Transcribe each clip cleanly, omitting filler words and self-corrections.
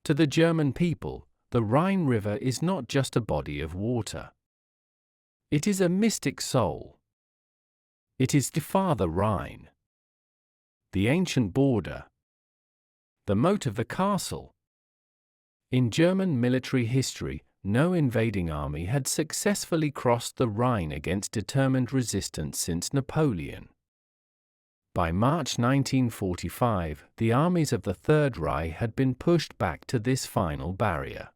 To the German people, the Rhine River is not just a body of water. It is a mystic soul. It is the Father Rhine, the ancient border, the moat of the castle. In German military history, no invading army had successfully crossed the Rhine against determined resistance since Napoleon. By March 1945, the armies of the Third Reich had been pushed back to this final barrier.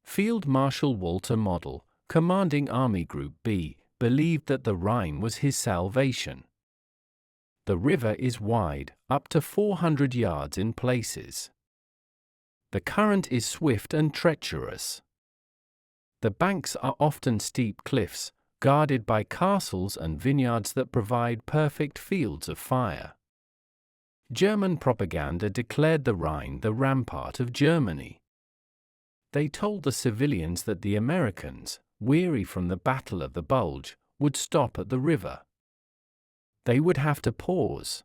Field Marshal Walter Model, commanding Army Group B, believed that the Rhine was his salvation. The river is wide, up to 400 yards in places. The current is swift and treacherous. The banks are often steep cliffs, guarded by castles and vineyards that provide perfect fields of fire. German propaganda declared the Rhine the rampart of Germany. They told the civilians that the Americans, weary from the Battle of the Bulge, would stop at the river. They would have to pause.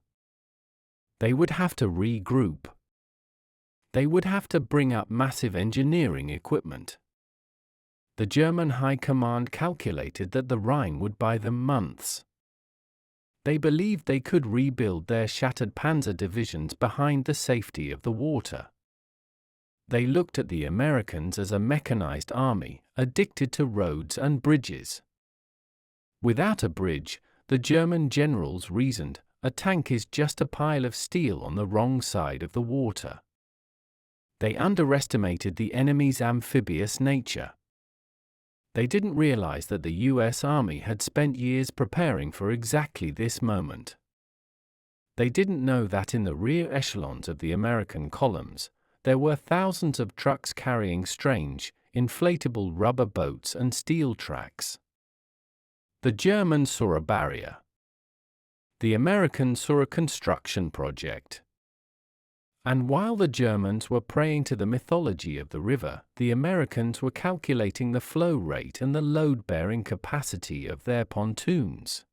They would have to regroup. They would have to bring up massive engineering equipment. The German High Command calculated that the Rhine would buy them months. They believed they could rebuild their shattered panzer divisions behind the safety of the water. They looked at the Americans as a mechanized army, addicted to roads and bridges. Without a bridge, the German generals reasoned, a tank is just a pile of steel on the wrong side of the water. They underestimated the enemy's amphibious nature. They didn't realize that the US Army had spent years preparing for exactly this moment. They didn't know that in the rear echelons of the American columns, there were thousands of trucks carrying strange, inflatable rubber boats and steel tracks. The Germans saw a barrier. The Americans saw a construction project. And while the Germans were praying to the mythology of the river, the Americans were calculating the flow rate and the load-bearing capacity of their pontoons.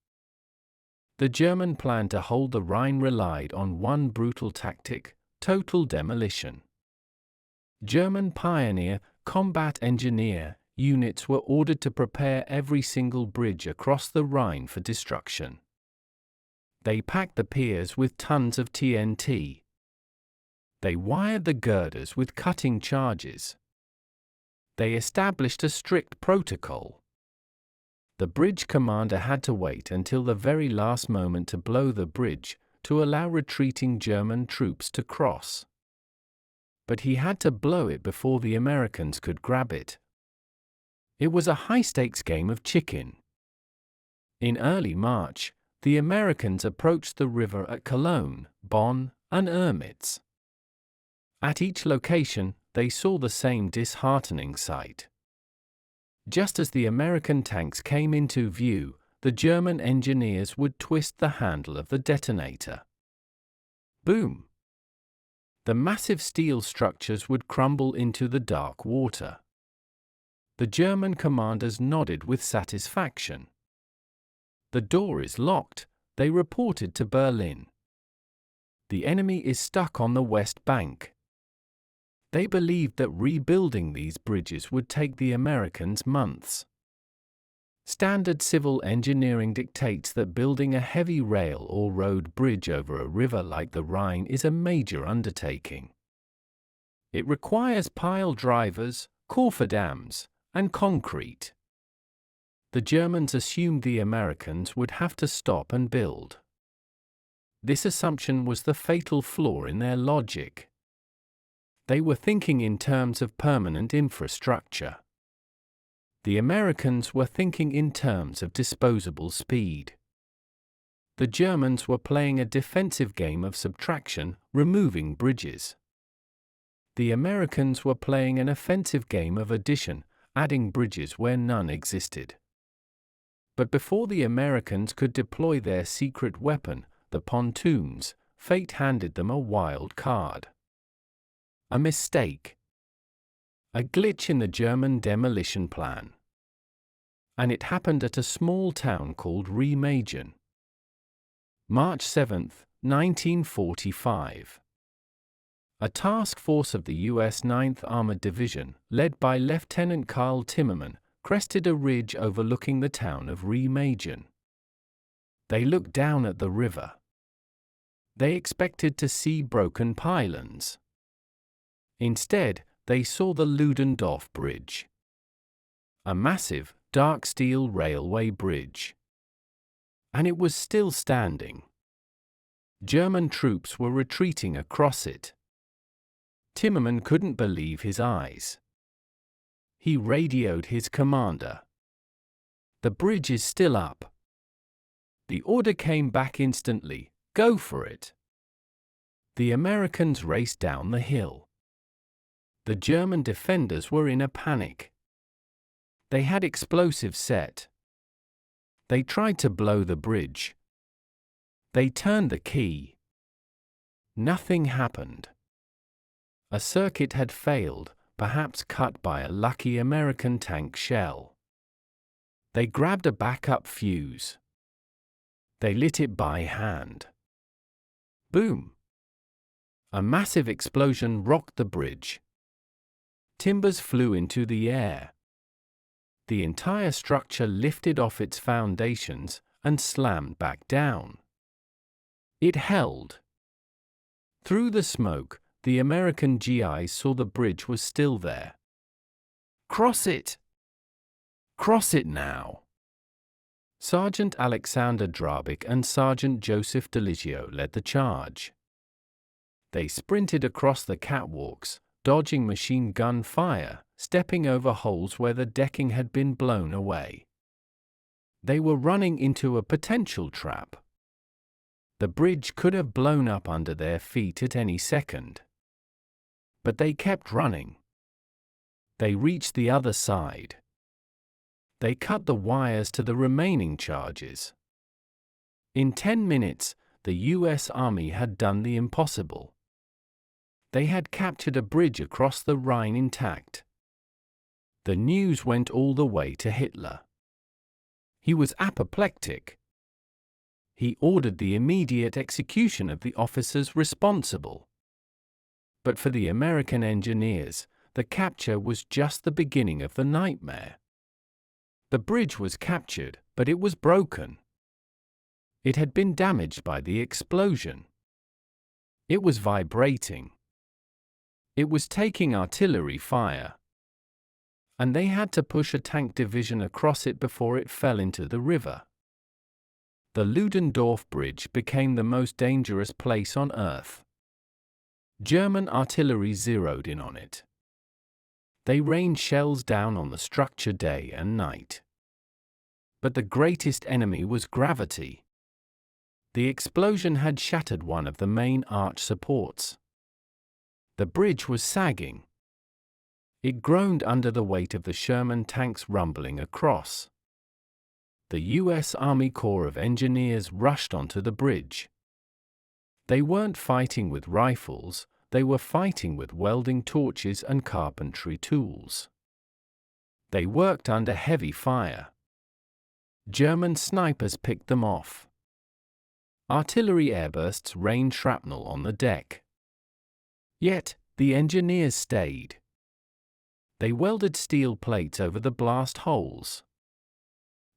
The German plan to hold the Rhine relied on one brutal tactic: total demolition. German pioneer, combat engineer units were ordered to prepare every single bridge across the Rhine for destruction. They packed the piers with tons of TNT. They wired the girders with cutting charges. They established a strict protocol. The bridge commander had to wait until the very last moment to blow the bridge, to allow retreating German troops to cross. But he had to blow it before the Americans could grab it. It was a high-stakes game of chicken. In early March, the Americans approached the river at Cologne, Bonn, and Ermitz. At each location, they saw the same disheartening sight. Just as the American tanks came into view, the German engineers would twist the handle of the detonator. Boom! The massive steel structures would crumble into the dark water. The German commanders nodded with satisfaction. The door is locked, they reported to Berlin. The enemy is stuck on the west bank. They believed that rebuilding these bridges would take the Americans months. Standard civil engineering dictates that building a heavy rail or road bridge over a river like the Rhine is a major undertaking. It requires pile drivers, cofferdams, and concrete. The Germans assumed the Americans would have to stop and build. This assumption was the fatal flaw in their logic. They were thinking in terms of permanent infrastructure. The Americans were thinking in terms of disposable speed. The Germans were playing a defensive game of subtraction, removing bridges. The Americans were playing an offensive game of addition, adding bridges where none existed. But before the Americans could deploy their secret weapon, the pontoons, fate handed them a wild card. A mistake. A glitch in the German demolition plan. And it happened at a small town called Remagen. March 7, 1945. A task force of the U.S. 9th Armored Division, led by Lieutenant Carl Timmerman, crested a ridge overlooking the town of Remagen. They looked down at the river. They expected to see broken pylons. Instead, they saw the Ludendorff Bridge. A massive, dark steel railway bridge. And it was still standing. German troops were retreating across it. Timmerman couldn't believe his eyes. He radioed his commander. "The bridge is still up." The order came back instantly, "Go for it." The Americans raced down the hill. The German defenders were in a panic. They had explosives set. They tried to blow the bridge. They turned the key. Nothing happened. A circuit had failed, perhaps cut by a lucky American tank shell. They grabbed a backup fuse. They lit it by hand. Boom! A massive explosion rocked the bridge. Timbers flew into the air. The entire structure lifted off its foundations and slammed back down. It held. Through the smoke, the American GIs saw the bridge was still there. "Cross it! Cross it now!" Sergeant Alexander Drabik and Sergeant Joseph Deligio led the charge. They sprinted across the catwalks, dodging machine gun fire, stepping over holes where the decking had been blown away. They were running into a potential trap. The bridge could have blown up under their feet at any second. But they kept running. They reached the other side. They cut the wires to the remaining charges. In 10 minutes, the U.S. Army had done the impossible. They had captured a bridge across the Rhine intact. The news went all the way to Hitler. He was apoplectic. He ordered the immediate execution of the officers responsible. But for the American engineers, the capture was just the beginning of the nightmare. The bridge was captured, but it was broken. It had been damaged by the explosion. It was vibrating. It was taking artillery fire. And they had to push a tank division across it before it fell into the river. The Ludendorff Bridge became the most dangerous place on Earth. German artillery zeroed in on it. They rained shells down on the structure day and night. But the greatest enemy was gravity. The explosion had shattered one of the main arch supports. The bridge was sagging. It groaned under the weight of the Sherman tanks rumbling across. The U.S. Army Corps of Engineers rushed onto the bridge. They weren't fighting with rifles, they were fighting with welding torches and carpentry tools. They worked under heavy fire. German snipers picked them off. Artillery airbursts rained shrapnel on the deck. Yet, the engineers stayed. They welded steel plates over the blast holes.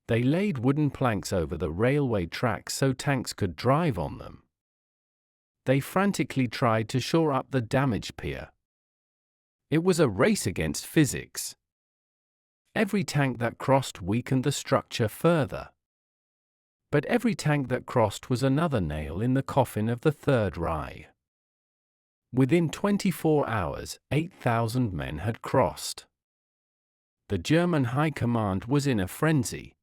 They laid wooden planks over the railway tracks so tanks could drive on them. They frantically tried to shore up the damaged pier. It was a race against physics. Every tank that crossed weakened the structure further. But every tank that crossed was another nail in the coffin of the Third Reich. Within 24 hours, 8,000 men had crossed. The German High Command was in a frenzy.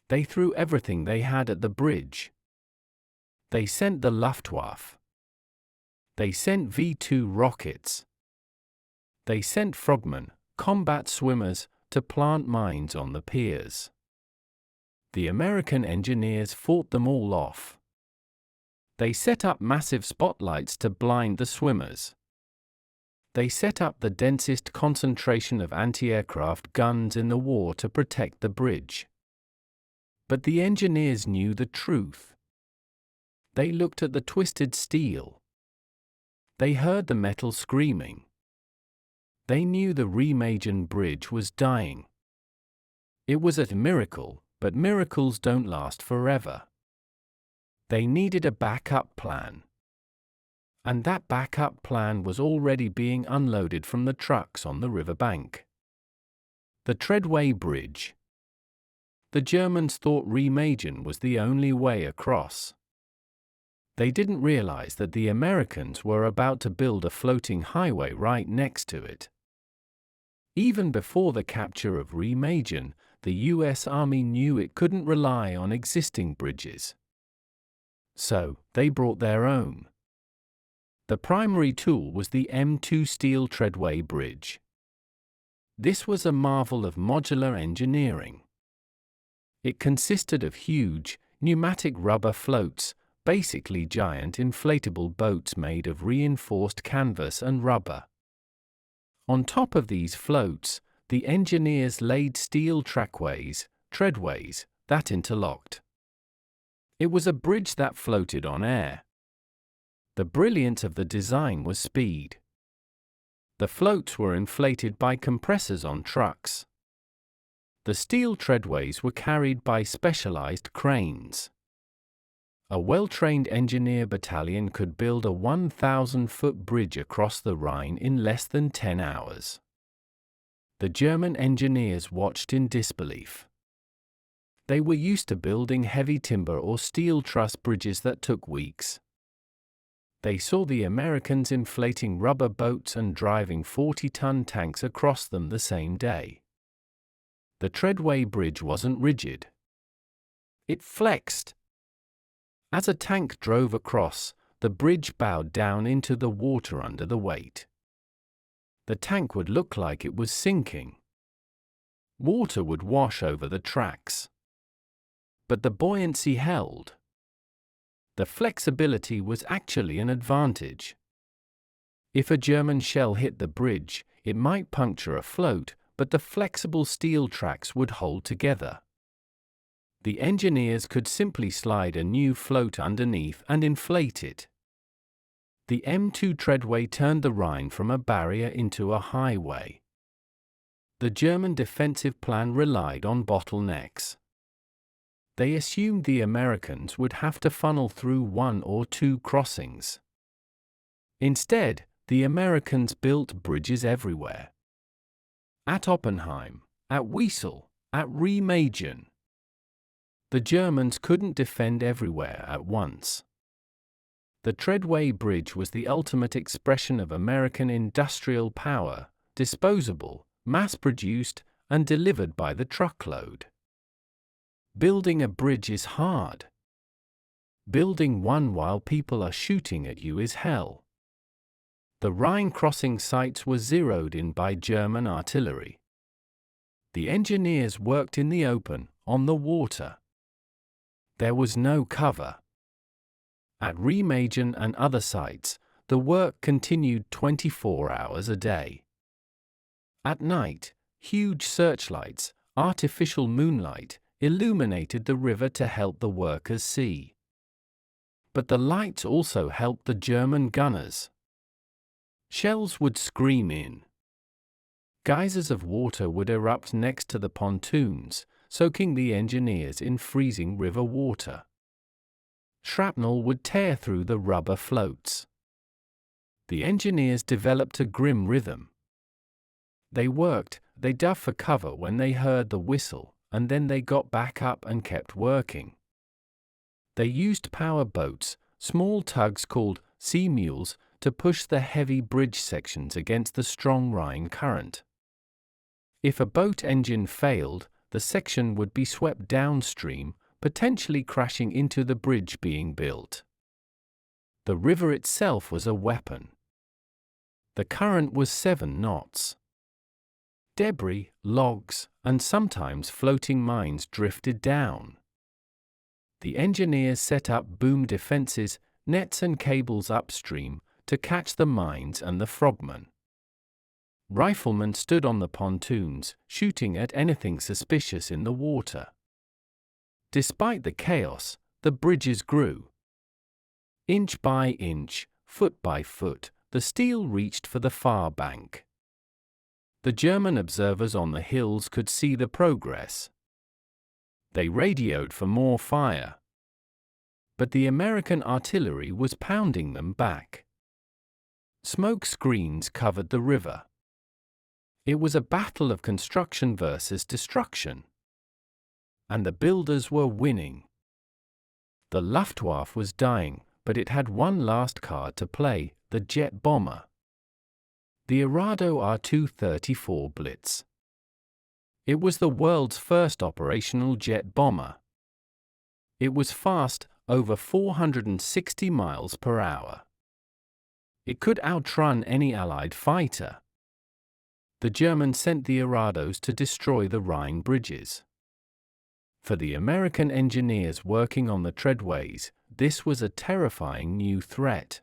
They threw everything they had at the bridge. They sent the Luftwaffe. They sent V-2 rockets. They sent frogmen, combat swimmers, to plant mines on the piers. The American engineers fought them all off. They set up massive spotlights to blind the swimmers. They set up the densest concentration of anti-aircraft guns in the war to protect the bridge. But the engineers knew the truth. They looked at the twisted steel. They heard the metal screaming. They knew the Remagen Bridge was dying. It was a miracle, but miracles don't last forever. They needed a backup plan. And that backup plan was already being unloaded from the trucks on the riverbank. The Treadway Bridge. The Germans thought Remagen was the only way across. They didn't realize that the Americans were about to build a floating highway right next to it. Even before the capture of Remagen, the US Army knew it couldn't rely on existing bridges. So, they brought their own. The primary tool was the M2 steel Treadway Bridge. This was a marvel of modular engineering. It consisted of huge, pneumatic rubber floats, basically giant inflatable boats made of reinforced canvas and rubber. On top of these floats, the engineers laid steel treadways, that interlocked. It was a bridge that floated on air. The brilliance of the design was speed. The floats were inflated by compressors on trucks. The steel treadways were carried by specialized cranes. A well-trained engineer battalion could build a 1,000-foot bridge across the Rhine in less than 10 hours. The German engineers watched in disbelief. They were used to building heavy timber or steel truss bridges that took weeks. They saw the Americans inflating rubber boats and driving 40-ton tanks across them the same day. The Treadway Bridge wasn't rigid. It flexed. As a tank drove across, the bridge bowed down into the water under the weight. The tank would look like it was sinking. Water would wash over the tracks. But the buoyancy held. The flexibility was actually an advantage. If a German shell hit the bridge, it might puncture a float, but the flexible steel tracks would hold together. The engineers could simply slide a new float underneath and inflate it. The M2 Treadway turned the Rhine from a barrier into a highway. The German defensive plan relied on bottlenecks. They assumed the Americans would have to funnel through one or two crossings. Instead, the Americans built bridges everywhere. At Oppenheim, at Wesel, at Remagen. The Germans couldn't defend everywhere at once. The Treadway Bridge was the ultimate expression of American industrial power, disposable, mass-produced, and delivered by the truckload. Building a bridge is hard. Building one while people are shooting at you is hell. The Rhine crossing sites were zeroed in by German artillery. The engineers worked in the open, on the water. There was no cover. At Remagen and other sites, the work continued 24 hours a day. At night, huge searchlights, artificial moonlight, illuminated the river to help the workers see. But the lights also helped the German gunners. Shells would scream in. Geysers of water would erupt next to the pontoons, soaking the engineers in freezing river water. Shrapnel would tear through the rubber floats. The engineers developed a grim rhythm. They worked, they dove for cover when they heard the whistle, and then they got back up and kept working. They used power boats, small tugs called sea mules, to push the heavy bridge sections against the strong Rhine current. If a boat engine failed, the section would be swept downstream, potentially crashing into the bridge being built. The river itself was a weapon. The current was 7 knots. Debris, logs, and sometimes floating mines drifted down. The engineers set up boom defenses, nets and cables upstream, to catch the mines and the frogmen. Riflemen stood on the pontoons, shooting at anything suspicious in the water. Despite the chaos, the bridges grew. Inch by inch, foot by foot, the steel reached for the far bank. The German observers on the hills could see the progress. They radioed for more fire. But the American artillery was pounding them back. Smoke screens covered the river. It was a battle of construction versus destruction. And the builders were winning. The Luftwaffe was dying, but it had one last card to play, the jet bomber. The Arado R-234 Blitz. It was the world's first operational jet bomber. It was fast, over 460 miles per hour. It could outrun any Allied fighter. The Germans sent the Arados to destroy the Rhine bridges. For the American engineers working on the treadways, this was a terrifying new threat.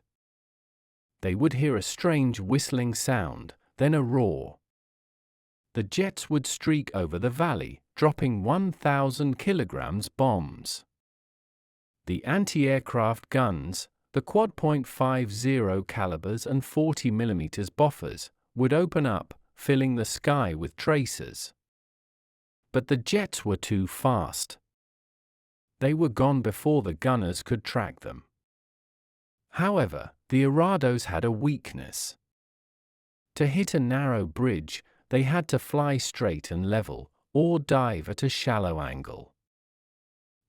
They would hear a strange whistling sound, then a roar. The jets would streak over the valley, dropping 1,000 kilograms bombs. The anti-aircraft guns, the quad .50 calibers and 40 mm Boffers, would open up, filling the sky with tracers. But the jets were too fast. They were gone before the gunners could track them. However, the Arados had a weakness. To hit a narrow bridge, they had to fly straight and level, or dive at a shallow angle.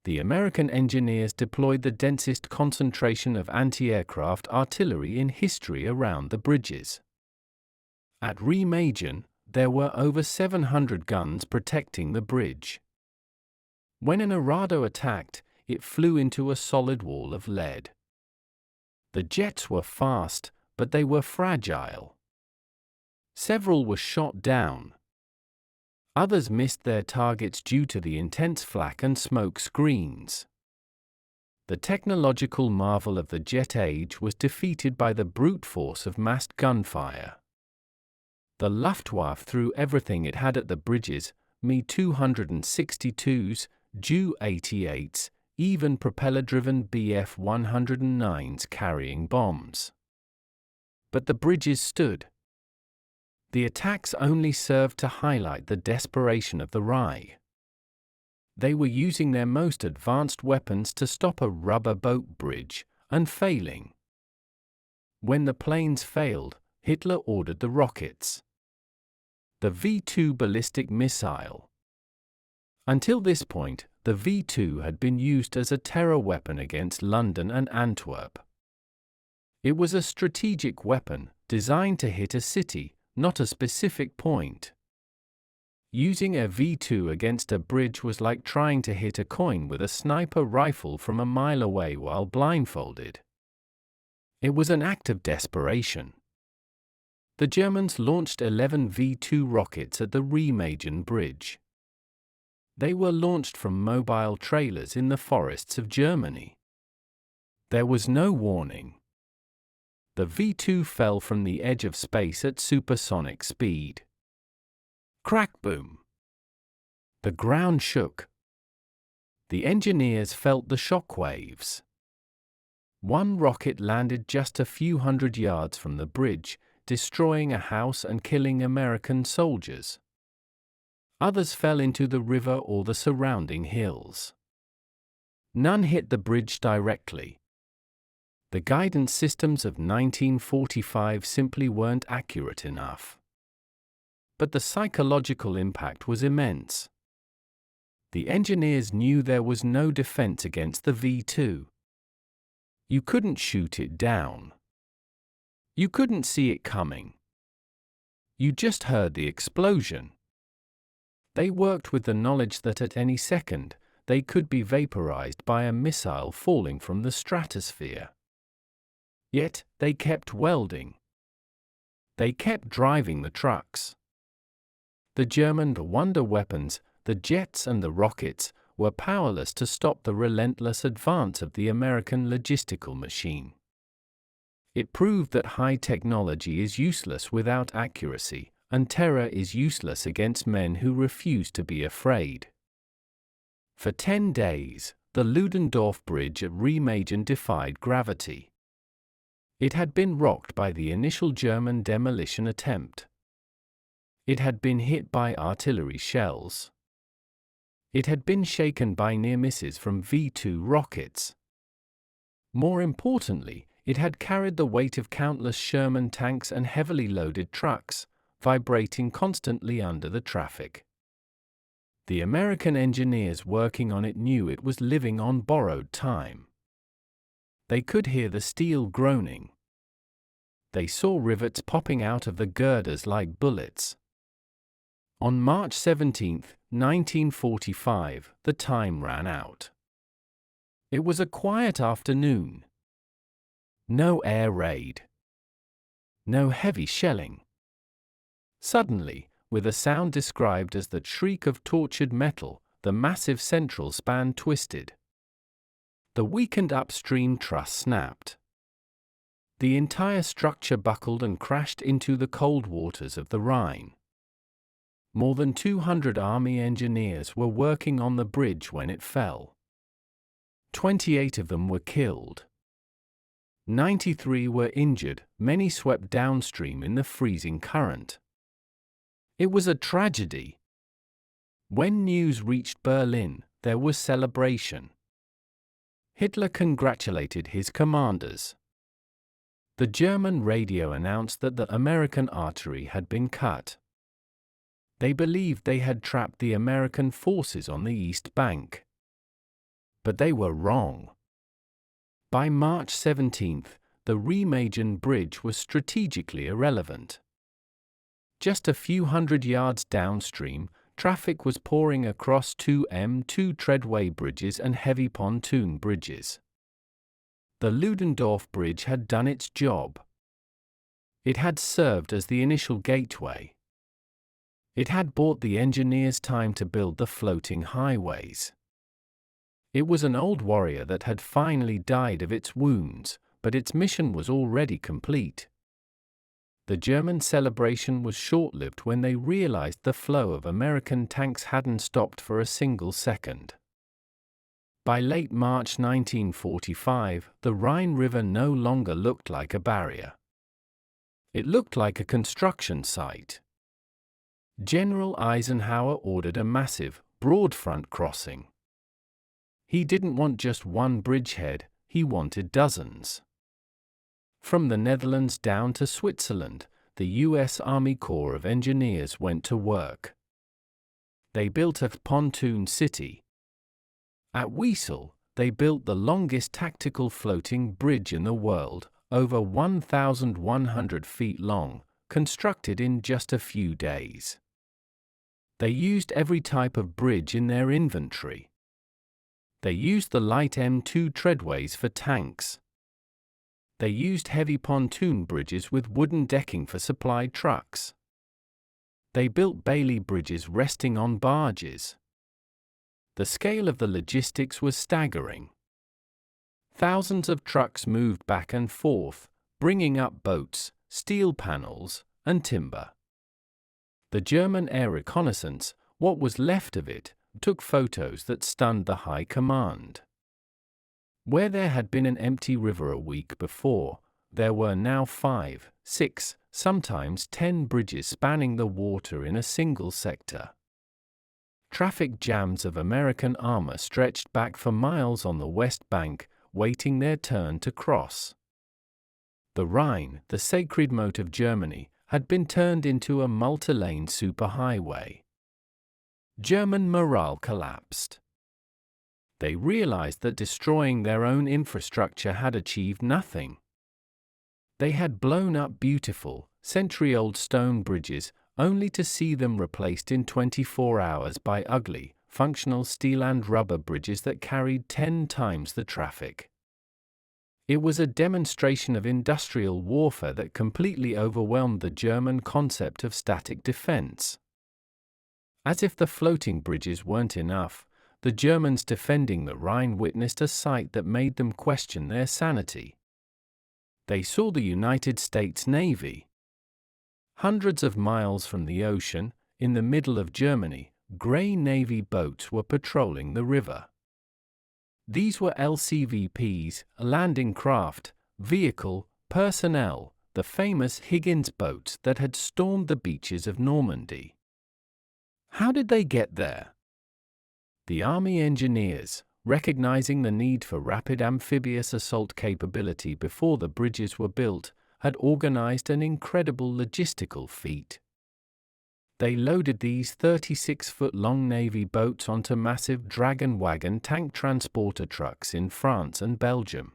The American engineers deployed the densest concentration of anti-aircraft artillery in history around the bridges. At Remagen, there were over 700 guns protecting the bridge. When an Arado attacked, it flew into a solid wall of lead. The jets were fast, but they were fragile. Several were shot down. Others missed their targets due to the intense flak and smoke screens. The technological marvel of the jet age was defeated by the brute force of massed gunfire. The Luftwaffe threw everything it had at the bridges, Me-262s, Ju-88s, even propeller-driven Bf-109s carrying bombs. But the bridges stood. The attacks only served to highlight the desperation of the Rhine. They were using their most advanced weapons to stop a rubber boat bridge, and failing. When the planes failed, Hitler ordered the rockets. The V-2 ballistic missile. Until this point, the V-2 had been used as a terror weapon against London and Antwerp. It was a strategic weapon, designed to hit a city, not a specific point. Using a V-2 against a bridge was like trying to hit a coin with a sniper rifle from a mile away while blindfolded. It was an act of desperation. The Germans launched 11 V-2 rockets at the Remagen Bridge. They were launched from mobile trailers in the forests of Germany. There was no warning. The V-2 fell from the edge of space at supersonic speed. Crack-boom. The ground shook. The engineers felt the shock waves. One rocket landed just a few hundred yards from the bridge, destroying a house and killing American soldiers. Others fell into the river or the surrounding hills. None hit the bridge directly. The guidance systems of 1945 simply weren't accurate enough. But the psychological impact was immense. The engineers knew there was no defense against the V-2. You couldn't shoot it down. You couldn't see it coming. You just heard the explosion. They worked with the knowledge that at any second, they could be vaporized by a missile falling from the stratosphere. Yet, they kept welding. They kept driving the trucks. The German wonder weapons, the jets and the rockets, were powerless to stop the relentless advance of the American logistical machine. It proved that high technology is useless without accuracy, and terror is useless against men who refuse to be afraid. For 10 days, the Ludendorff Bridge at Remagen defied gravity. It had been rocked by the initial German demolition attempt. It had been hit by artillery shells. It had been shaken by near misses from V-2 rockets. More importantly, it had carried the weight of countless Sherman tanks and heavily loaded trucks, vibrating constantly under the traffic. The American engineers working on it knew it was living on borrowed time. They could hear the steel groaning. They saw rivets popping out of the girders like bullets. On March 17, 1945, the time ran out. It was a quiet afternoon. No air raid. No heavy shelling. Suddenly, with a sound described as the shriek of tortured metal, the massive central span twisted. The weakened upstream truss snapped. The entire structure buckled and crashed into the cold waters of the Rhine. More than 200 Army engineers were working on the bridge when it fell. 28 of them were killed. 93 were injured, many swept downstream in the freezing current. It was a tragedy. When news reached Berlin, there was celebration. Hitler congratulated his commanders. The German radio announced that the American artery had been cut. They believed they had trapped the American forces on the East Bank. But they were wrong. By March 17, the Remagen Bridge was strategically irrelevant. Just a few hundred yards downstream, traffic was pouring across two M2 treadway bridges and heavy pontoon bridges. The Ludendorff Bridge had done its job. It had served as the initial gateway. It had bought the engineers time to build the floating highways. It was an old warrior that had finally died of its wounds, but its mission was already complete. The German celebration was short-lived when they realized the flow of American tanks hadn't stopped for a single second. By late March 1945, the Rhine River no longer looked like a barrier. It looked like a construction site. General Eisenhower ordered a massive, broad front crossing. He didn't want just one bridgehead, he wanted dozens. From the Netherlands down to Switzerland, the U.S. Army Corps of Engineers went to work. They built a pontoon city. At Wesel, they built the longest tactical floating bridge in the world, over 1,100 feet long, constructed in just a few days. They used every type of bridge in their inventory. They used the light M2 treadways for tanks. They used heavy pontoon bridges with wooden decking for supply trucks. They built Bailey bridges resting on barges. The scale of the logistics was staggering. Thousands of trucks moved back and forth, bringing up boats, steel panels, and timber. The German air reconnaissance, what was left of it, took photos that stunned the high command. Where there had been an empty river a week before, there were now 5, 6, sometimes 10 bridges spanning the water in a single sector. Traffic jams of American armor stretched back for miles on the West Bank, waiting their turn to cross. The Rhine, the sacred moat of Germany, had been turned into a multi-lane superhighway. German morale collapsed. They realized that destroying their own infrastructure had achieved nothing. They had blown up beautiful, century-old stone bridges, only to see them replaced in 24 hours by ugly, functional steel and rubber bridges that carried 10 times the traffic. It was a demonstration of industrial warfare that completely overwhelmed the German concept of static defense. As if the floating bridges weren't enough, the Germans defending the Rhine witnessed a sight that made them question their sanity. They saw the United States Navy. Hundreds of miles from the ocean, in the middle of Germany, grey Navy boats were patrolling the river. These were LCVPs, a landing craft, vehicle, Personnel, the famous Higgins boats that had stormed the beaches of Normandy. How did they get there? The Army engineers, recognizing the need for rapid amphibious assault capability before the bridges were built, had organized an incredible logistical feat. They loaded these 36-foot-long Navy boats onto massive Dragon wagon tank transporter trucks in France and Belgium.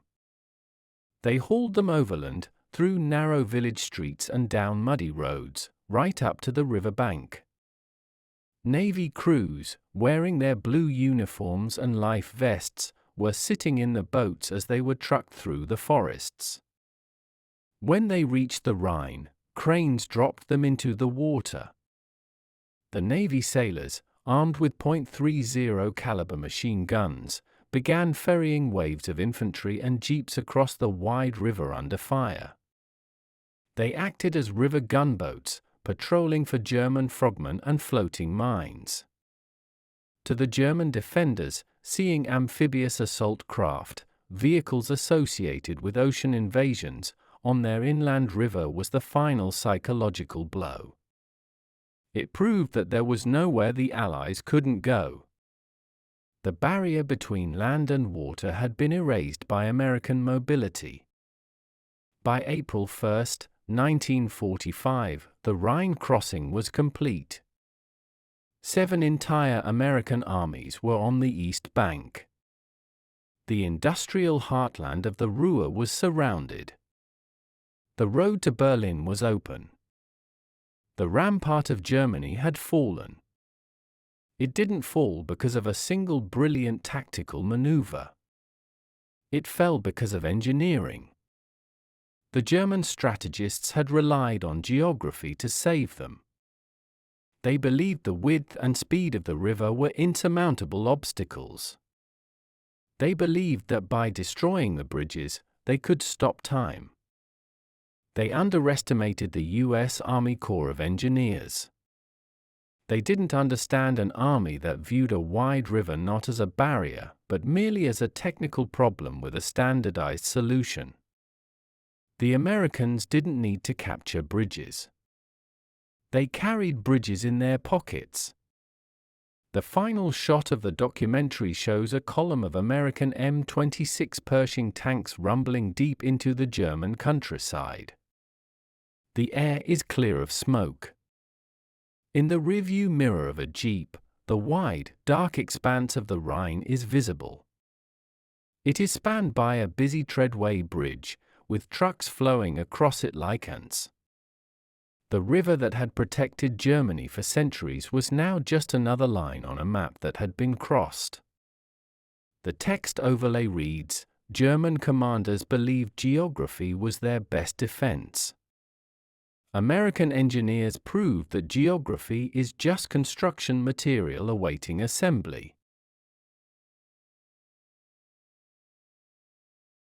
They hauled them overland, through narrow village streets and down muddy roads, right up to the river bank. Navy crews, wearing their blue uniforms and life vests, were sitting in the boats as they were trucked through the forests. When they reached the Rhine, cranes dropped them into the water. The Navy sailors, armed with .30 caliber machine guns, began ferrying waves of infantry and jeeps across the wide river under fire. They acted as river gunboats, patrolling for German frogmen and floating mines. To the German defenders, seeing amphibious assault craft, vehicles associated with ocean invasions, on their inland river was the final psychological blow. It proved that there was nowhere the Allies couldn't go. The barrier between land and water had been erased by American mobility. By April 1, 1945, the Rhine crossing was complete. 7 entire American armies were on the east bank. The industrial heartland of the Ruhr was surrounded. The road to Berlin was open. The rampart of Germany had fallen. It didn't fall because of a single brilliant tactical maneuver. It fell because of engineering. The German strategists had relied on geography to save them. They believed the width and speed of the river were insurmountable obstacles. They believed that by destroying the bridges, they could stop time. They underestimated the U.S. Army Corps of Engineers. They didn't understand an army that viewed a wide river not as a barrier, but merely as a technical problem with a standardized solution. The Americans didn't need to capture bridges. They carried bridges in their pockets. The final shot of the documentary shows a column of American M26 Pershing tanks rumbling deep into the German countryside. The air is clear of smoke. In the rearview mirror of a Jeep, the wide, dark expanse of the Rhine is visible. It is spanned by a busy treadway bridge, with trucks flowing across it like ants. The river that had protected Germany for centuries was now just another line on a map that had been crossed. The text overlay reads, "German commanders believed geography was their best defense." American engineers proved that geography is just construction material awaiting assembly.